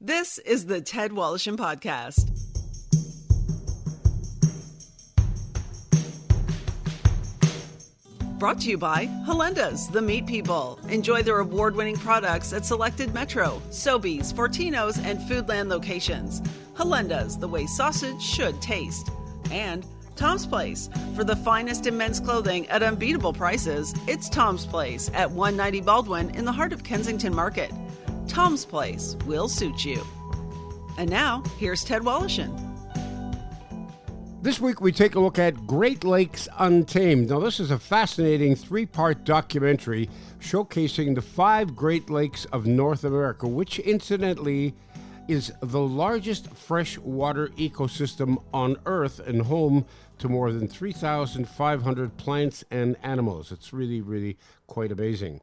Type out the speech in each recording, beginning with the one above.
This is the Ted Wallison Podcast. Brought to you by Halenda's, the meat people. Enjoy their award-winning products at selected Metro, Sobeys, Fortino's, and Foodland locations. Halenda's, the way sausage should taste. And Tom's Place. For the finest in men's clothing at unbeatable prices, it's Tom's Place at 190 Baldwin in the heart of Kensington Market. Tom's Place will suit you. And now, here's Ted Wallison. This week we take a look at Great Lakes Untamed. Now this is a fascinating three-part documentary showcasing the 5 Great Lakes of North America, which incidentally is the largest freshwater ecosystem on Earth and home to more than 3,500 plants and animals. It's really quite amazing.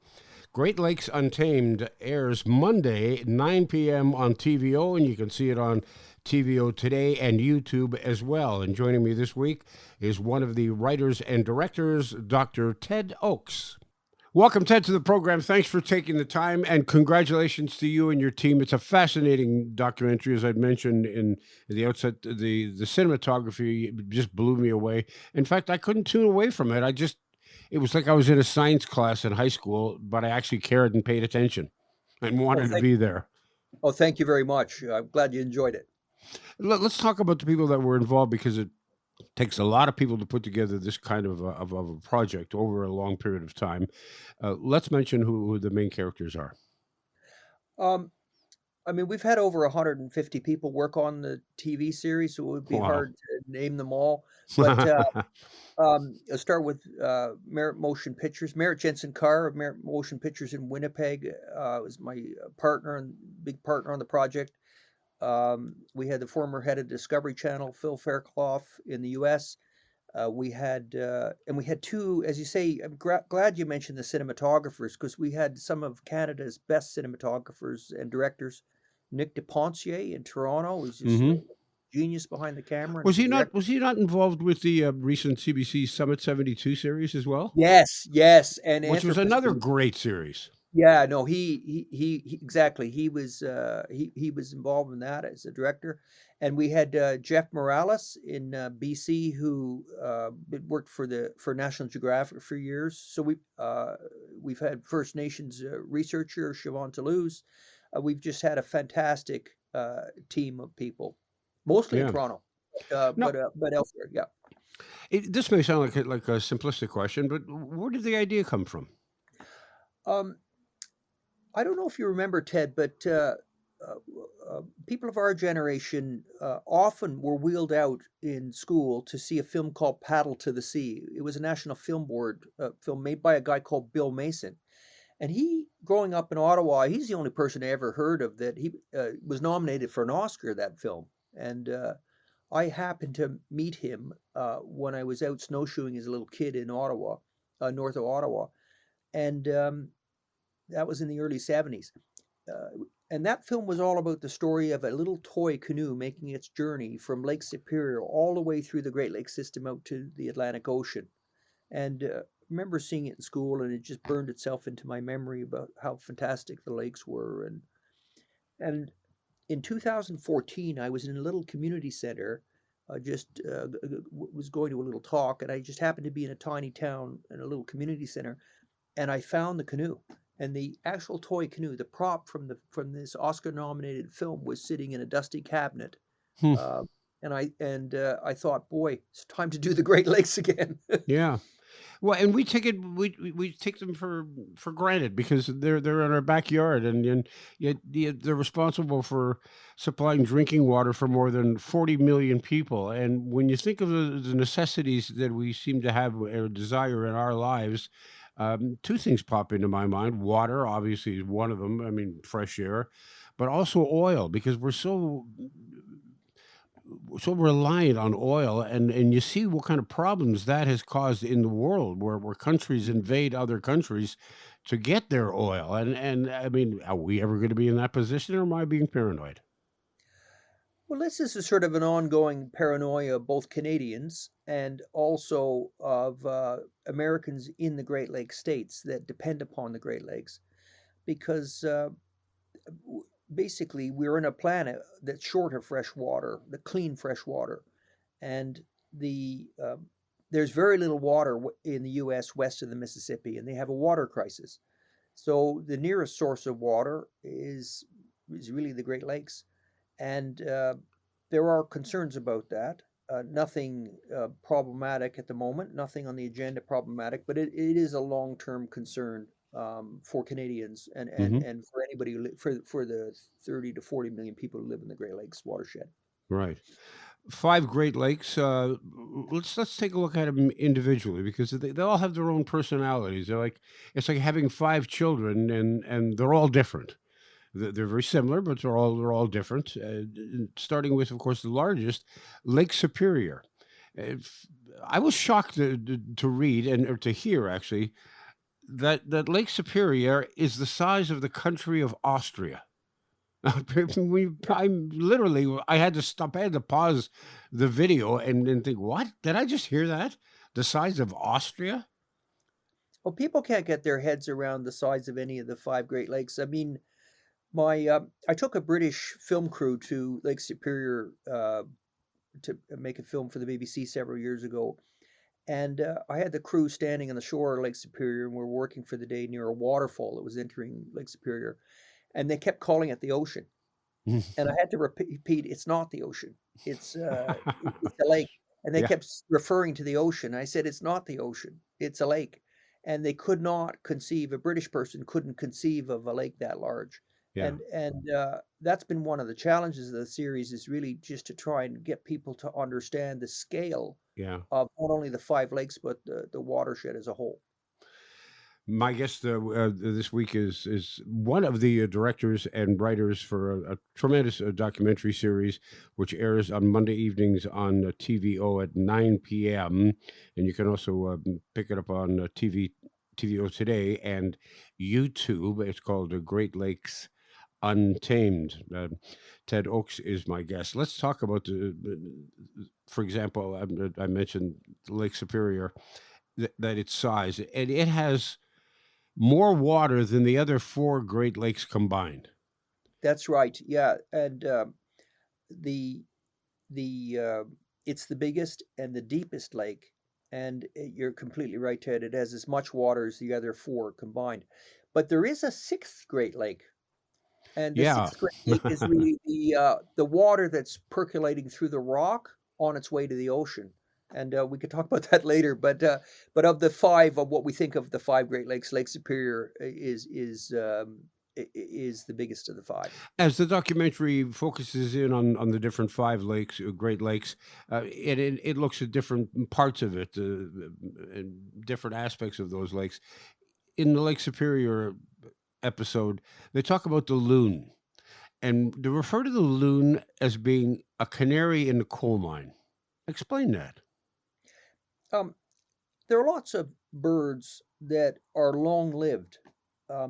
Great Lakes Untamed airs Monday, 9 p.m. on TVO, and you can see it on TVO Today and YouTube as well. And joining me this week is one of the writers and directors, Dr. Ted Oakes. Welcome, Ted, to the program. Thanks for taking the time, and congratulations to you and your team. It's a fascinating documentary, as I'd mentioned in the outset. The cinematography just blew me away. In fact, I couldn't tune away from it. It was like I was in a science class in high school, but I actually cared and paid attention and wanted to be there. Oh, thank you very much. I'm glad you enjoyed it. Let's talk about the people that were involved, because it takes a lot of people to put together this kind of a project over a long period of time. Let's mention who the main characters are. I mean, we've had over 150 people work on the TV series, so it would be hard to name them all. But I'll start with Merit Motion Pictures. Merritt Jensen Carr of Merit Motion Pictures in Winnipeg was my partner and big partner on the project. We had the former head of Discovery Channel, Phil Fairclough, in the U.S. We had 2, as you say. I'm glad you mentioned the cinematographers, because we had some of Canada's best cinematographers and directors. Nick DePontier in Toronto was just a genius behind the camera. Was he not involved with the recent CBC Summit 72 series as well? Yes, and which was another great series. Yeah, no, he exactly. He was involved in that as a director. And we had Jeff Morales in BC, who worked for National Geographic for years. So we've had First Nations researcher Siobhan Toulouse. We've just had a fantastic team of people, mostly in Toronto, but elsewhere. Yeah. This may sound like a simplistic question, but where did the idea come from? I don't know if you remember, Ted, but people of our generation often were wheeled out in school to see a film called Paddle to the Sea. It was a National Film Board film made by a guy called Bill Mason. And he, growing up in Ottawa, he's the only person I ever heard of that he was nominated for an Oscar, that film. And I happened to meet him when I was out snowshoeing as a little kid in Ottawa, north of Ottawa. And that was in the early 70s. And that film was all about the story of a little toy canoe making its journey from Lake Superior all the way through the Great Lakes system out to the Atlantic Ocean. And I remember seeing it in school, and it just burned itself into my memory about how fantastic the lakes were. And in 2014, I was in a little community center. I just was going to a little talk, and I just happened to be in a tiny town in a little community center, and I found the canoe. And the actual toy canoe, the prop from this Oscar-nominated film, was sitting in a dusty cabinet. And I thought, boy, it's time to do the Great Lakes again. Yeah. Well, and we take them for granted, because they're in our backyard, and yet they're responsible for supplying drinking water for more than 40 million people. And when you think of the necessities that we seem to have or desire in our lives, 2 things pop into my mind. Water, obviously, is one of them. I mean, fresh air, but also oil, because we're so reliant on oil, and you see what kind of problems that has caused in the world, where countries invade other countries to get their oil. And I mean, are we ever going to be in that position, or am I being paranoid? Well, this is a sort of an ongoing paranoia of both Canadians and also of Americans in the Great Lakes states that depend upon the Great Lakes, because basically we're in a planet that's short of fresh water, the clean fresh water, and the there's very little water in the U.S. west of the Mississippi, and they have a water crisis. So the nearest source of water is really the Great Lakes, and there are concerns about that. Nothing problematic at the moment, nothing on the agenda problematic, but it is a long-term concern for Canadians Hmm. and for anybody for the 30 to 40 million people who live in the Great Lakes watershed. Right. Five Great Lakes. Let's take a look at them individually because they all have their own personalities. It's like having five children, and they're all different. They're very similar, but they're all different. Starting with, of course, the largest, Lake Superior. If, I was shocked to read or to hear actually that Lake Superior is the size of the country of Austria. I had to stop. I had to pause the video and think, what did I just hear? That the size of Austria? Well, people can't get their heads around the size of any of the five Great Lakes. I mean, I took a British film crew to Lake Superior to make a film for the BBC several years ago, and I had the crew standing on the shore of Lake Superior, and we were working for the day near a waterfall that was entering Lake Superior, and they kept calling it the ocean, and I had to repeat, it's not the ocean, it's a lake, and they Yeah, kept referring to the ocean. I said it's not the ocean, it's a lake, and they could not conceive. A British person couldn't conceive of a lake that large, yeah, and that's been one of the challenges of the series is really just to try and get people to understand the scale yeah. of not only the five lakes but the watershed as a whole. My guest this week is one of the directors and writers for a tremendous documentary series, which airs on Monday evenings on TVO at 9 p.m. And you can also pick it up on TVO today and YouTube. It's called Great Lakes Untamed. Ted Oakes is my guest. Let's talk about for example, I mentioned Lake Superior, that its size, and it has more water than the other four Great Lakes combined. That's right. Yeah, and the the it's the biggest and the deepest lake, and you're completely right, Ted. It has as much water as the other four combined. But there is a sixth Great Lake, and the Yeah. sixth Great Lake is really the water that's percolating through the rock on its way to the ocean. And we could talk about that later. But of the five of what we think of the five Great Lakes, Lake Superior is the biggest of the five. As the documentary focuses in on the different five lakes, Great Lakes, it looks at different parts of it, and different aspects of those lakes. In the Lake Superior episode, they talk about the loon, and they refer to the loon as being a canary in the coal mine. Explain that. Um, there are lots of birds that are long-lived.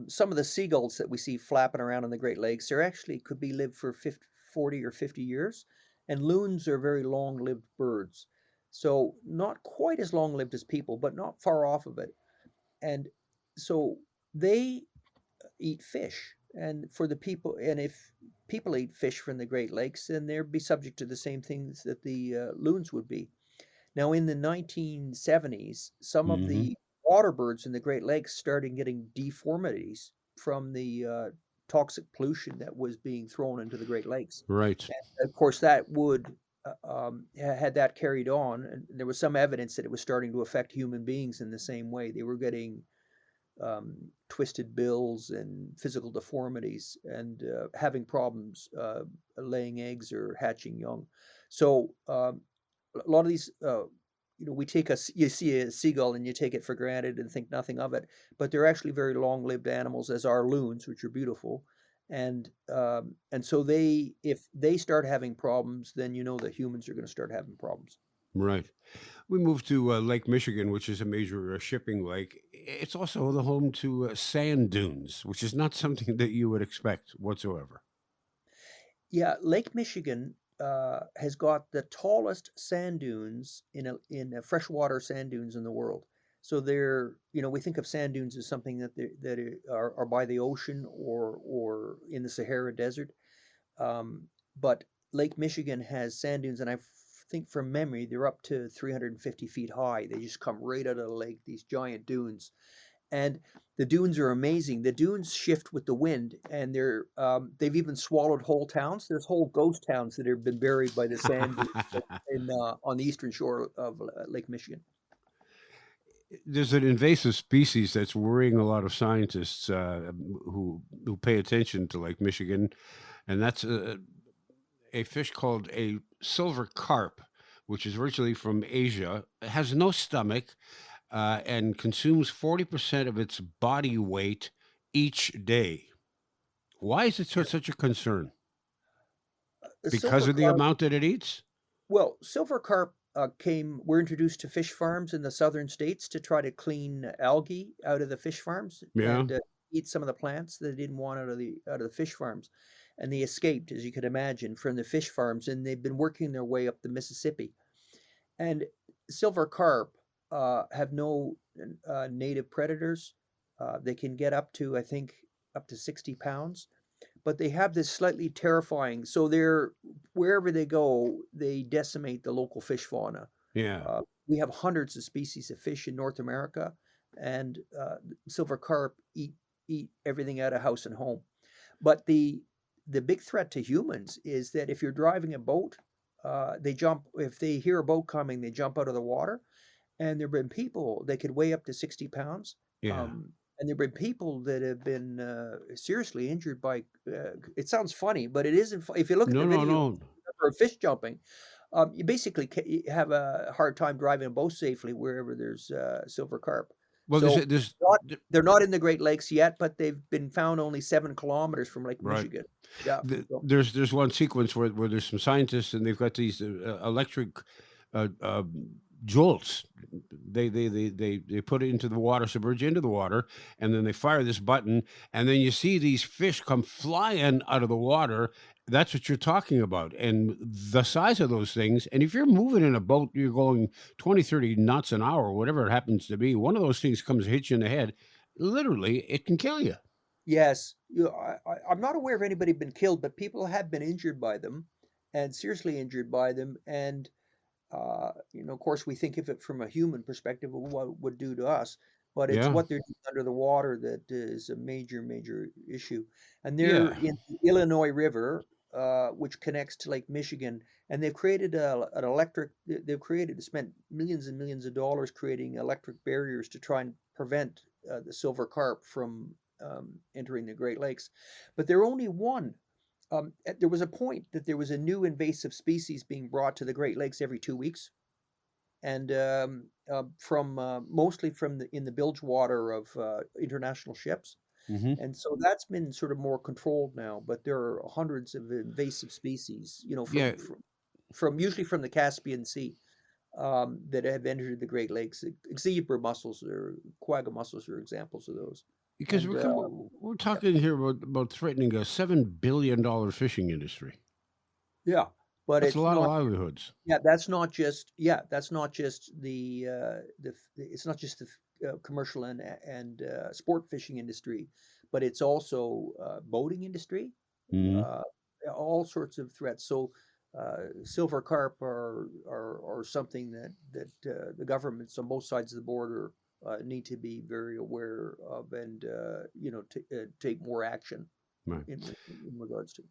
Some of the seagulls that we see flapping around in the Great Lakes, they actually could be lived for 50, 40 or 50 years. And loons are very long-lived birds. So not quite as long-lived as people, but not far off of it. And so they eat fish. And for the people, and if people eat fish from the Great Lakes, then they'd be subject to the same things that the loons would be. Now, in the 1970s, some of Hmm. the water birds in the Great Lakes started getting deformities from the toxic pollution that was being thrown into the Great Lakes. Right. And of course, that would, had that carried on, and there was some evidence that it was starting to affect human beings in the same way. They were getting twisted bills and physical deformities and having problems laying eggs or hatching young. So, a lot of these, we you see a seagull and you take it for granted and think nothing of it, but they're actually very long-lived animals, as are loons, which are beautiful, and so if they start having problems, then you know that humans are going to start having problems. Right. We moved to Lake Michigan, which is a major shipping lake. It's also the home to sand dunes, which is not something that you would expect whatsoever. Yeah, Lake Michigan has got the tallest sand dunes in a freshwater sand dunes in the world. So they're, we think of sand dunes as something that are by the ocean or in the Sahara Desert. But Lake Michigan has sand dunes, and I think from memory they're up to 350 feet high. They just come right out of the lake, these giant dunes, and the dunes are amazing. The dunes shift with the wind, and they've even swallowed whole towns. There's whole ghost towns that have been buried by the sand dunes on the eastern shore of Lake Michigan. There's an invasive species that's worrying a lot of scientists who pay attention to Lake Michigan, and that's a fish called a silver carp, which is originally from Asia. It has no stomach and consumes 40% of its body weight each day. Why is it such a concern? The Because silver of the carp, amount that it eats? well, silver carp were introduced to fish farms in the southern states to try to clean algae out of the fish farms Yeah. and eat some of the plants that they didn't want out of the fish farms. And they escaped, as you could imagine, from the fish farms, and they've been working their way up the Mississippi. And silver carp have no native predators. They can get up to, I think, up to 60 pounds, but they have this slightly terrifying. So wherever they go, they decimate the local fish fauna. Yeah. We have hundreds of species of fish in North America, and silver carp eat everything out of house and home. But the big threat to humans is that if you're driving a boat, they jump. If they hear a boat coming, they jump out of the water. And there've been people that could weigh up to 60 pounds. Yeah. And there've been people that have been seriously injured by. It sounds funny, but it isn't. If you look at No, the no, video no. for fish jumping, you basically you have a hard time driving a boat safely wherever there's silver carp. Well, So there's they're not in the Great Lakes yet, but they've been found only 7 kilometers from Lake right. Michigan. Yeah. So, There's one sequence where there's some scientists and they've got these electric uh, uh, jolts. They put it into the water, submerge into the water, and then they fire this button, and then you see these fish come flying out of the water. That's what you're talking about, and the size of those things. And if you're moving in a boat, you're going 20, 30 knots an hour, whatever it happens to be. One of those things comes and hits you in the head. Literally, it can kill you. yes, I'm not aware of anybody been killed, but people have been injured by them, and seriously injured by them. And of course, we think of it from a human perspective of what it would do to us, but it's Yeah, what they're doing under the water that is a major, major issue. And they're yeah. in the Illinois River, which connects to Lake Michigan, and they've created an electric. Spent millions and millions of dollars creating electric barriers to try and prevent the silver carp from entering the Great Lakes. But they're only one. There was a point that there was a new invasive species being brought to the Great Lakes every 2 weeks, and from mostly in the bilge water of international ships. Hmm. And so that's been sort of more controlled now. But there are hundreds of invasive species, Yeah, from usually from the Caspian Sea, that have entered the Great Lakes. Zebra mussels or quagga mussels are examples of those. because And we're talking here about threatening a $7 billion fishing industry. yeah, but That's a it's lot of not. livelihoods. That's not just it's not just the commercial and sport fishing industry, but it's also boating industry, Hmm. uh, all sorts of threats. So silver carp are something that the governments on both sides of the border need to be very aware of, and take more action Right. in regards to.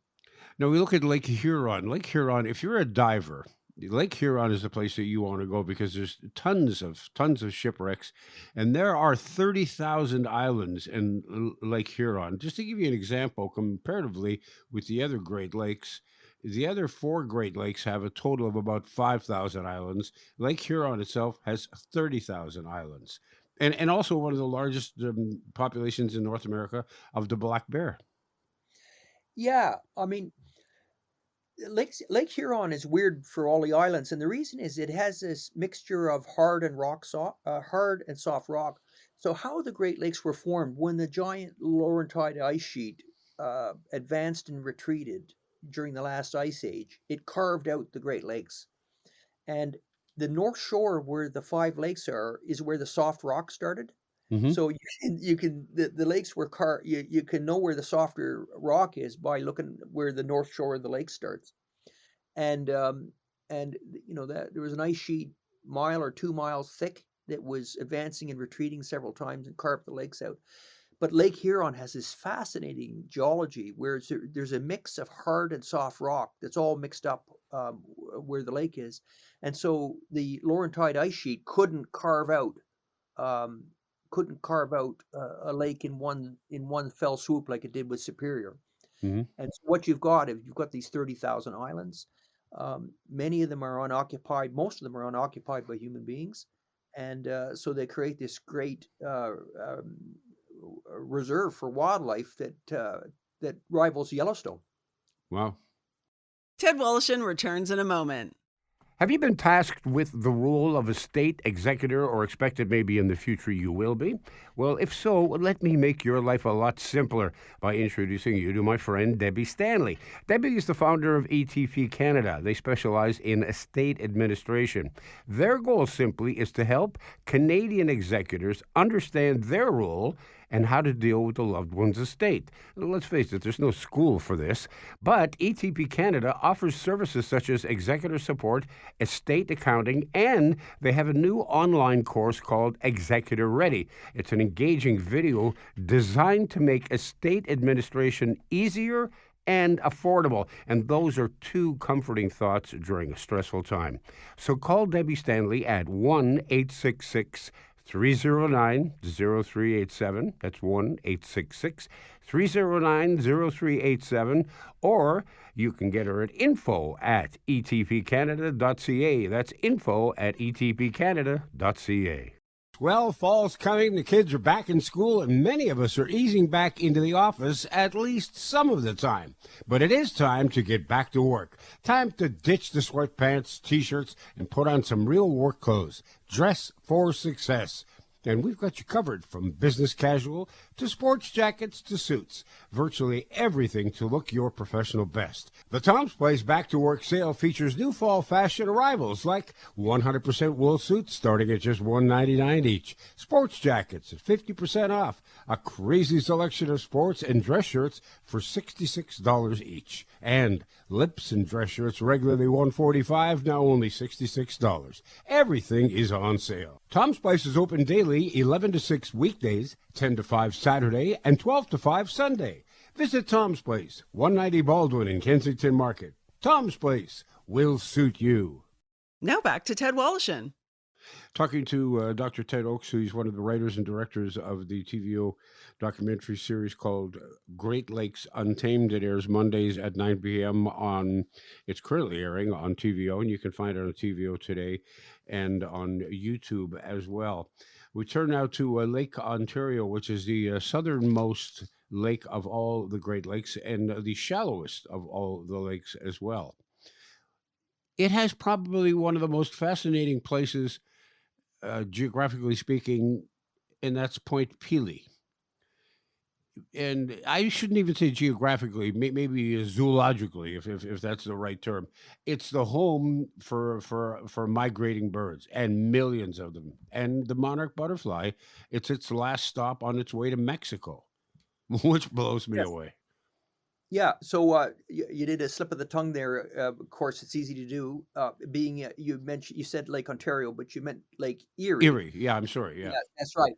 Now we look at Lake Huron. Lake Huron, if you're a diver, Lake Huron is the place that you want to go because there's tons of shipwrecks, and there are 30,000 islands in Lake Huron. Just to give you an example, comparatively with the other Great Lakes, the other 4 Great Lakes have a total of about 5,000 islands. Lake Huron itself has 30,000 islands, and also one of the largest populations in North America of the black bear. Yeah, I mean, Lake Huron is weird for all the islands, and the reason is it has this mixture of hard and soft rock. So how the Great Lakes were formed when the giant Laurentide ice sheet advanced and retreated during the last ice age, it carved out the Great Lakes, and the north shore where the 5 lakes are is where the soft rock started. Hmm. So you can the lakes were you can know where the softer rock is by looking where the north shore of the lake starts. And that there was an ice sheet mile or 2 miles thick that was advancing and retreating several times and carved the lakes out. But Lake Huron has this fascinating geology where there's a mix of hard and soft rock that's all mixed up where the lake is, and so the Laurentide ice sheet um, couldn't carve out a lake in one fell swoop like it did with Superior. Hmm. And so what you've got is you've got these 30,000 islands. Many of them are unoccupied. Most of them are unoccupied by human beings, and so they create this great reserve for wildlife that rivals Yellowstone. Wow. Ted Woloshyn returns in a moment. Have you been tasked with the role of a state executor, or expected maybe in the future you will be? Well, if so, let me make your life a lot simpler by introducing you to my friend Debbie Stanley. Debbie is the founder of ETP Canada. They specialize in estate administration. Their goal simply is to help Canadian executors understand their role and how to deal with the loved one's estate. Let's face it, there's no school for this, but ETP Canada offers services such as executor support, estate accounting, and they have a new online course called Executor Ready. It's an engaging video designed to make estate administration easier and affordable. And those are two comforting thoughts during a stressful time. So call Debbie Stanley at 1-866 309-0387. That's 1-866-309-0387. Or you can get her at info@etpcanada.ca. That's info@etpcanada.ca. Well, fall's coming, the kids are back in school, and many of us are easing back into the office at least some of the time. But it is time to get back to work. Time to ditch the sweatpants, t-shirts, and put on some real work clothes. Dress for success. And we've got you covered from business casual to sports jackets to suits. Virtually everything to look your professional best. The Tom's Place Back to Work sale features new fall fashion arrivals like 100% wool suits starting at just $199 each. Sports jackets at 50% off. A crazy selection of sports and dress shirts for $66 each. And lips and dress shirts regularly $145, now only $66. Everything is on sale. Tom's Place is open daily, 11 to 6 weekdays, 10 to 5 Saturday, and 12 to 5 Sunday. Visit Tom's Place, 190 Baldwin in Kensington Market. Tom's Place will suit you. Now back to Ted Woloshyn. Talking to Dr. Ted Oakes, who's one of the writers and directors of the TVO documentary series called Great Lakes Untamed. It airs Mondays at 9 p.m. It's currently airing on TVO, and you can find it on TVO today and on YouTube as well. We turn now to Lake Ontario, which is the southernmost lake of all the Great Lakes and the shallowest of all the lakes as well. It has probably one of the most fascinating places, geographically speaking, and that's Point Pelee. And I shouldn't even say geographically, maybe zoologically, if that's the right term. It's the home for migrating birds, and millions of them. And the monarch butterfly, it's its last stop on its way to Mexico, which blows me Yes. away. Yeah, so you did a slip of the tongue there. Of course, it's easy to do. You said Lake Ontario, but you meant Lake Erie. Erie, yeah, I'm sorry, yeah. Yeah, that's right.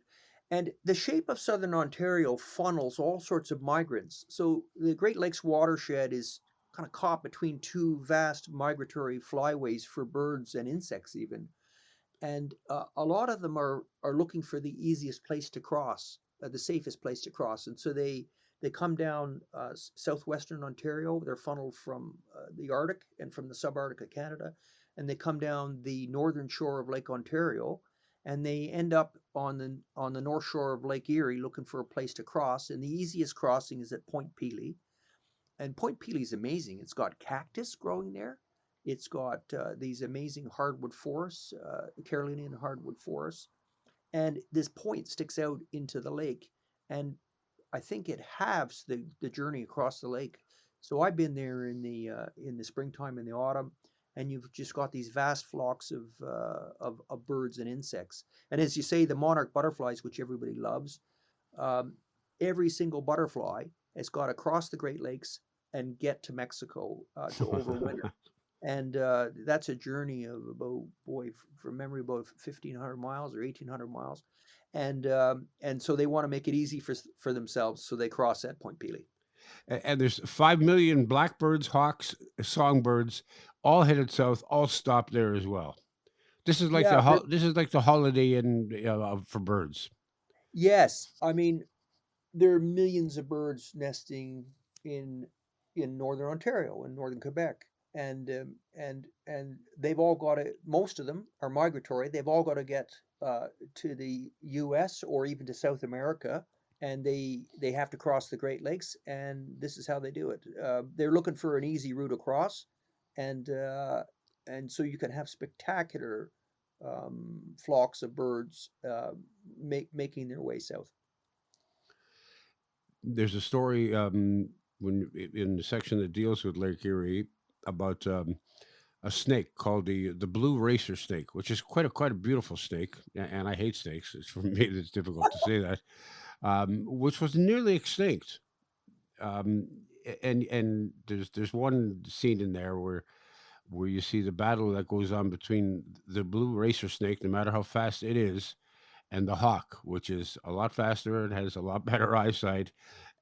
And the shape of southern Ontario funnels all sorts of migrants. So the Great Lakes watershed is kind of caught between two vast migratory flyways for birds and insects, even. And a lot of them are looking for the easiest place to cross, the safest place to cross. And so they come down southwestern Ontario. They're funneled from the Arctic and from the subarctic of Canada, and they come down the northern shore of Lake Ontario, and they end up on the north shore of Lake Erie looking for a place to cross. And the easiest crossing is at Point Pelee. And Point Pelee is amazing. It's got cactus growing there. It's got these amazing hardwood forests, Carolinian hardwood forests. And this point sticks out into the lake. And I think it halves the journey across the lake. So I've been there in the springtime and the autumn, and you've just got these vast flocks of birds and insects. And as you say, the monarch butterflies, which everybody loves, um, every single butterfly has got to cross the Great Lakes and get to Mexico to overwinter. And that's a journey of about, boy, from memory, about 1,500 miles or 1,800 miles. And so they want to make it easy for themselves, so they cross at Point Pelee. And there's 5 million blackbirds, hawks, songbirds, all headed south, all stop there as well. This is like Yeah, this is like the Holiday Inn for birds. yes. I mean, there are millions of birds nesting in in northern Ontario and northern Quebec, and they've all got to. Most of them are migratory. They've all got to get to the U.S. or even to South America, and they have to cross the Great Lakes, and this is how they do it. They're looking for an easy route across, and uh, and so you can have spectacular flocks of birds making their way south. There's a story in the section that deals with Lake Erie about a snake called the blue racer snake, which is quite a beautiful snake, and I hate snakes. It's for me it's difficult to say that, which was nearly extinct. Um, and there's one scene in there where you see the battle that goes on between the blue racer snake, no matter how fast it is, and the hawk, which is a lot faster and has a lot better eyesight.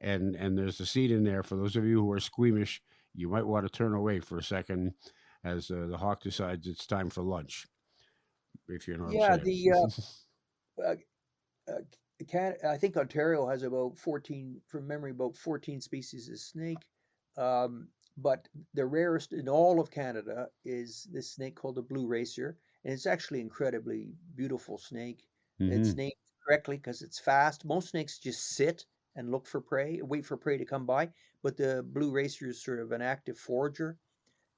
And there's a scene in there for those of you who are squeamish, you might want to turn away for a second as the hawk decides it's time for lunch, if you know what I'm Yeah, saying. the uh, uh, I think Ontario has about 14, from memory, about 14 species of snake. But the rarest in all of Canada is this snake called the blue racer, and it's actually incredibly beautiful snake. It's Hmm. named correctly because it's fast. Most snakes just sit and look for prey, wait for prey to come by, but the blue racer is sort of an active forager,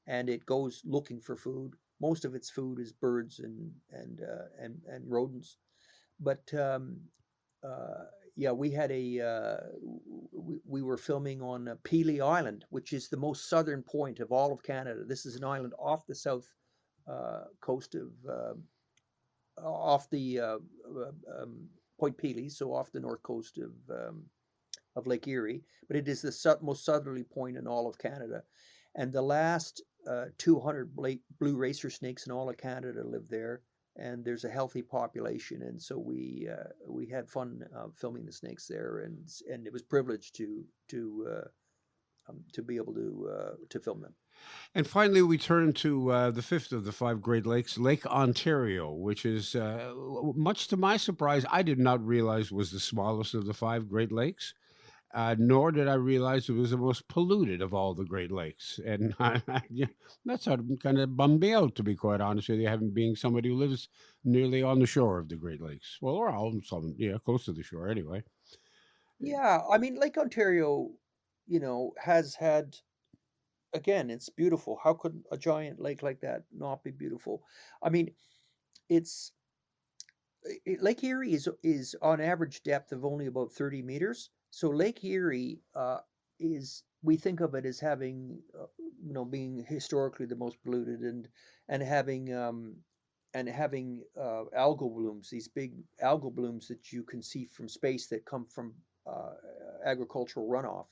and it goes looking for food. Most of its food is birds and rodents. But uh, yeah, we had we were filming on Pelee Island, which is the most southern point of all of Canada. This is an island off the south coast of off the Point Pelee, so off the north coast of Lake Erie. But it is the most southerly point in all of Canada, and the last 200 blue racer snakes in all of Canada live there, and there's a healthy population, and so we had fun filming the snakes there, and it was privileged to be able to film them. And finally, we turn to the fifth of the five Great Lakes, Lake Ontario, which is, much to my surprise, I did not realize was the smallest of the five Great Lakes. Nor did I realize it was the most polluted of all the Great Lakes. And yeah, that's how kind of bummed me out, to be quite honest with you, having being somebody who lives nearly on the shore of the Great Lakes. Well, or all some, yeah, close to the shore anyway. Yeah, I mean, Lake Ontario, has had, again, it's beautiful. How could a giant lake like that not be beautiful? I mean, it's Lake Erie is on average depth of only about 30 meters. So Lake Erie is, we think of it as having, being historically the most polluted, and having algal blooms, these big algal blooms that you can see from space that come from uh, agricultural runoff,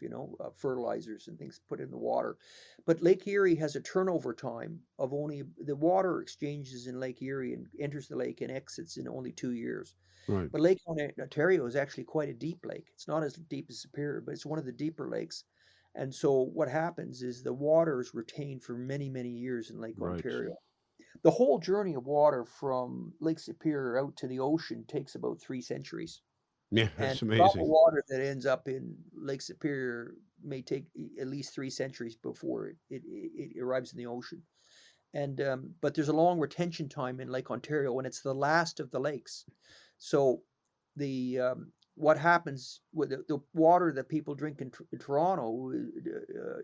fertilizers and things put in the water. But Lake Erie has a turnover time of only, the water exchanges in Lake Erie and enters the lake and exits in only 2 years. Right. But Lake Ontario is actually quite a deep lake. It's not as deep as Superior, but it's one of the deeper lakes. And so what happens is the water is retained for many, many years in Lake Right. Ontario. The whole journey of water from Lake Superior out to the ocean takes about 3 centuries. Yeah, And that's a drop of amazing. water that ends up in Lake Superior may take at least 3 centuries before it arrives in the ocean. And but there's a long retention time in Lake Ontario, and it's the last of the lakes. So the what happens with the water that people drink in Toronto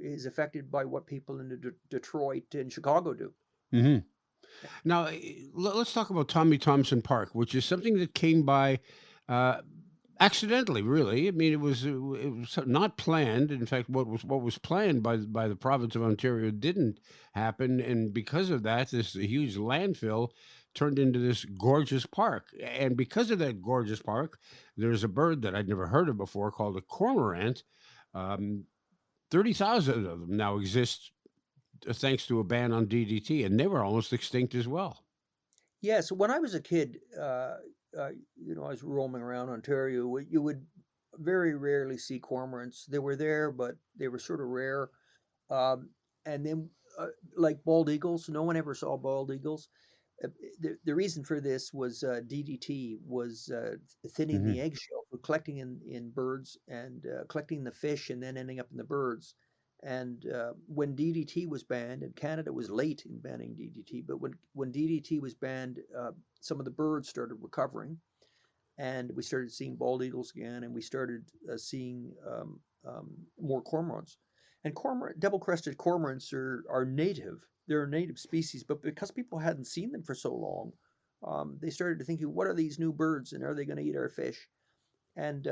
is affected by what people in Detroit and Chicago do. Hmm. Now, let's talk about Tommy Thompson Park, which is something that came by. Uh, Accidentally, really. I mean, it was not planned. In fact, what was planned by the province of Ontario didn't happen, and because of that, this huge landfill turned into this gorgeous park. And because of that gorgeous park, there's a bird that I'd never heard of before called a cormorant. Um, 30,000 of them now exist thanks to a ban on DDT, and they were almost extinct as well. Yeah, so when I was a kid, I was roaming around Ontario. You would very rarely see cormorants. They were there, but they were sort of rare. Um, and then, like bald eagles, no one ever saw bald eagles. The reason for this was DDT was thinning the Hmm. eggshell, for collecting in birds and collecting the fish and then ending up in the birds. And when DDT was banned, and Canada was late in banning DDT, but when DDT was banned, some of the birds started recovering, and we started seeing bald eagles again, and we started seeing more cormorants. And double-crested cormorants are native. They're a native species, but because people hadn't seen them for so long, they started to think, what are these new birds, and are they going to eat our fish? And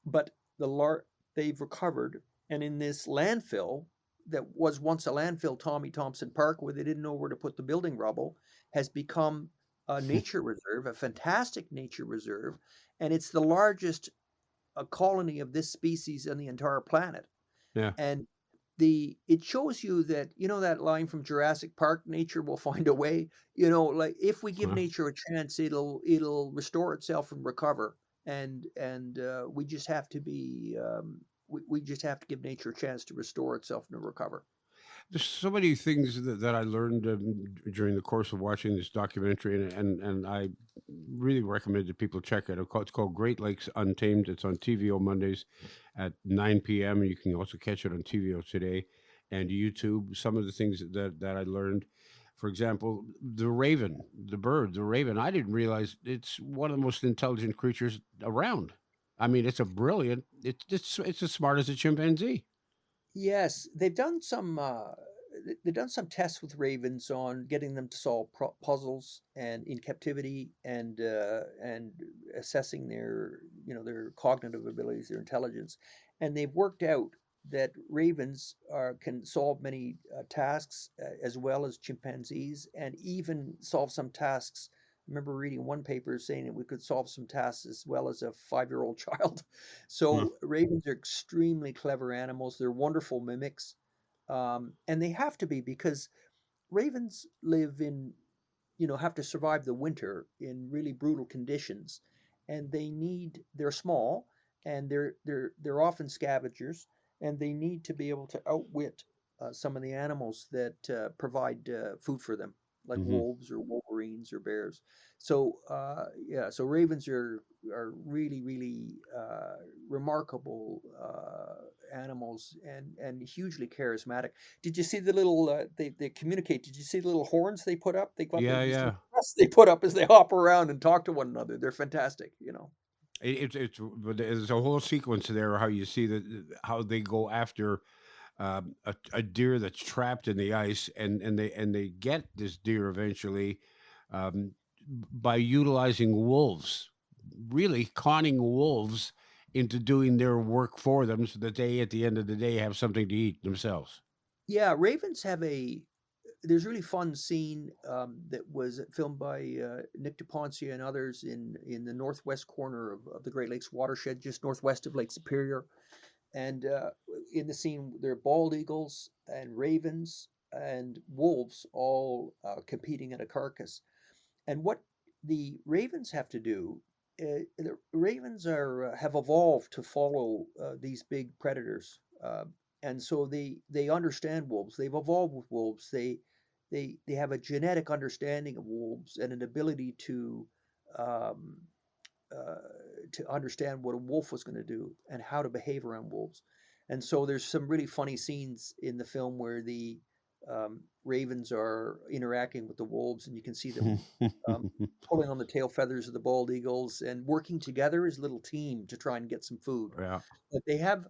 but they've recovered, and in this landfill that was once a landfill, Tommy Thompson Park, where they didn't know where to put the building rubble, has become a nature reserve, a fantastic nature reserve, and it's the largest colony of this species on the entire planet. Yeah. And it shows you that, that line from Jurassic Park, nature will find a way. Like, if we give Well, nature a chance, it'll restore itself and recover. And we just have to be we just have to give nature a chance to restore itself and to recover. there's so many things that I learned during the course of watching this documentary, and I really recommend that people check it. It's called Great Lakes Untamed. It's on TVO Mondays at 9 p.m. You can also catch it on TVO Today and YouTube. Some of the things that I learned, for example, the raven, the bird, the raven. I didn't realize it's one of the most intelligent creatures around. I mean, it's a brilliant. It's as smart as a chimpanzee. Yes, they've done some tests with ravens on getting them to solve puzzles and in captivity, and assessing their cognitive abilities, their intelligence, and they've worked out that ravens can solve many tasks as well as chimpanzees, and even solve some tasks. I remember reading one paper saying that we could solve some tasks as well as a 5-year-old child. Huh. So ravens are extremely clever animals. They're wonderful mimics, and they have to be, because ravens have to survive the winter in really brutal conditions, and they're small, and they're often scavengers, and they need to be able to outwit some of the animals that provide food for them, like Hmm. wolves or wolverines or bears. So yeah, so ravens are really, really remarkable animals, and hugely charismatic. Did you see the little they communicate? Did you see the little horns they put up? They got Yeah, these yeah. little crests they put up as they hop around and talk to one another. They're fantastic. But there's a whole sequence there how you see how they go after a deer that's trapped in the ice, and they get this deer eventually um, by utilizing wolves, really conning wolves into doing their work for them, so that they, at the end of the day, have something to eat themselves. Yeah, ravens have a there's a really fun scene that was filmed by Nick DePoncia and others in the northwest corner of the Great Lakes watershed, just northwest of Lake Superior. And in the scene, there are bald eagles and ravens and wolves all competing at a carcass. And what the ravens have to do, the ravens have evolved to follow these big predators, and so they understand wolves. They've evolved with wolves. They have a genetic understanding of wolves and an ability um, uh, to understand what a wolf was going to do and how to behave around wolves. And so there's some really funny scenes in the film where the ravens are interacting with the wolves, and you can see them um, pulling on the tail feathers of the bald eagles and working together as a little team to try and get some food. Yeah. But they have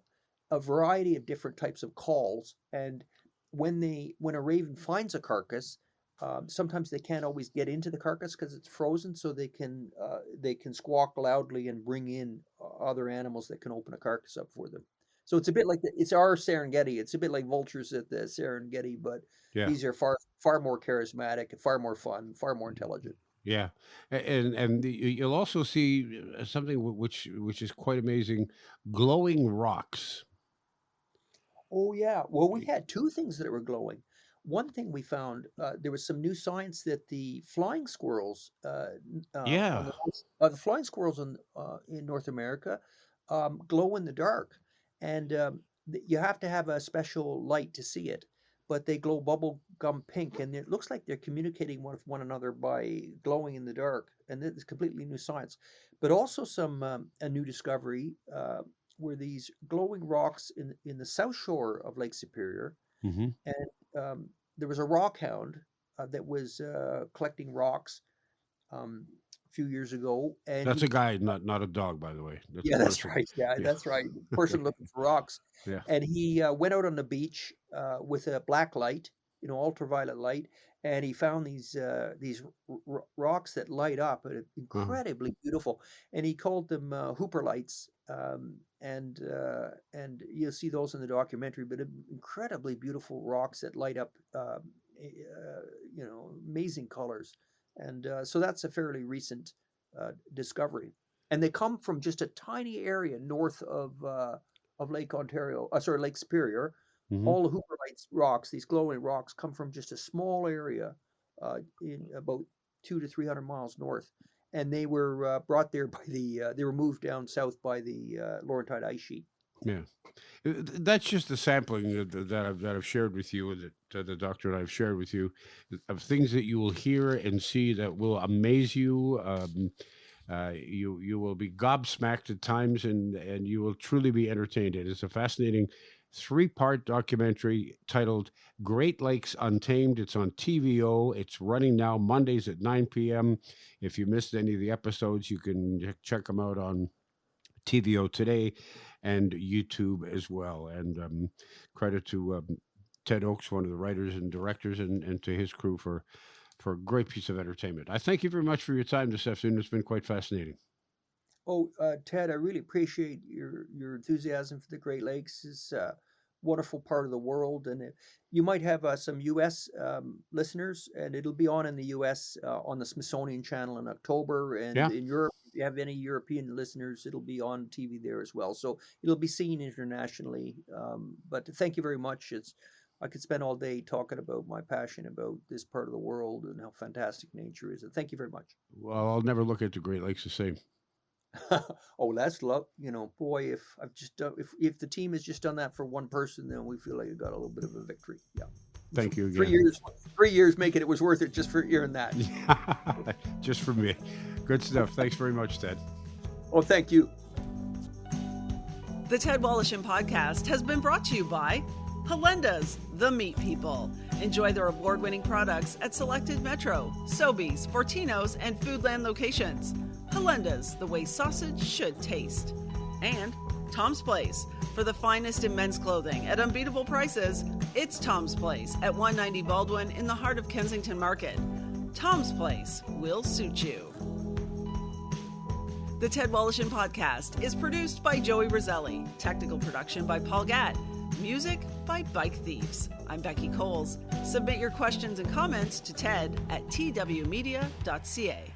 a variety of different types of calls, and when a raven finds a carcass, Sometimes they can't always get into the carcass because it's frozen, so they can squawk loudly and bring in other animals that can open a carcass up for them. So it's a bit like it's our Serengeti. It's a bit like vultures at the Serengeti, but Yeah. these are far more charismatic, far more fun, far more intelligent. Yeah, and you'll also see something which is quite amazing: glowing rocks. Oh yeah. Well, we had two things that were glowing. One thing we found, there was some new science that the flying squirrels on Yeah, the flying squirrels in North America glow in the dark, and you have to have a special light to see it. But they glow bubble gum pink, and it looks like they're communicating with one another by glowing in the dark. And it's completely new science, but also a new discovery were these glowing rocks in the south shore of Lake Superior. hmm And there was a rock hound that was collecting rocks a few years ago, and that's a guy, not a dog, by the way. That's a yeah, that's person. right. Yeah, Yeah, that's right. Person looking for rocks, yeah. and he went out on the beach with a black light, ultraviolet light, and he found these rocks that light up, and Uh-huh. incredibly beautiful. And he called them Hooper lights, and you'll see those in the documentary. But incredibly beautiful rocks that light up, amazing colors. And so that's a fairly recent discovery, and they come from just a tiny area north of Lake Ontario, Lake Superior. hmm All the Hooper Lights rocks, these glowing rocks, come from just a small area in about 200 to 300 miles north, and they were brought there by they were moved down south by the Laurentide ice sheet. Yeah, that's just a sampling that I've shared with you, that the doctor and I've shared with you, of things that you will hear and see that will amaze you. You will be gobsmacked at times, and you will truly be entertained. It is a fascinating three-part documentary titled "Great Lakes Untamed." It's on TVO. It's running now Mondays at 9 p.m. If you missed any of the episodes, you can check them out on TVO today and YouTube as well. And credit to Ted Oakes, one of the writers and directors, and to his crew for a great piece of entertainment. I thank you very much for your time this afternoon. It's been quite fascinating. Oh, Ted, I really appreciate your enthusiasm for the Great Lakes. It's a wonderful part of the world, and you might have some U.S. Listeners, and it'll be on in the U.S. On the Smithsonian Channel in October, and Yeah. in Europe, if you have any European listeners, it'll be on TV there as well. So it'll be seen internationally. But thank you very much. I could spend all day talking about my passion about this part of the world and how fantastic nature is. And thank you very much. Well, I'll never look at the Great Lakes the same. Oh, that's love. Boy, if I've just done, if the team has just done that for one person, then we feel like we got a little bit of a victory. Yeah. Thank you Three again. years, 3 years making it was worth it just for hearing that. Just for me. Good stuff. Thanks very much, Ted. Oh, thank you. The Ted Wallachin podcast has been brought to you by Halenda's, the meat people. Enjoy their award-winning products at selected Metro, Sobeys, Fortinos, and Foodland locations. Halenda's, the way sausage should taste. And Tom's Place. For the finest in men's clothing at unbeatable prices, it's Tom's Place at 190 Baldwin in the heart of Kensington Market. Tom's Place will suit you. The Ted Wallachin podcast is produced by Joey Roselli. Technical production by Paul Gatt. Music by Bike Thieves. I'm Becky Coles. Submit your questions and comments to ted@twmedia.ca.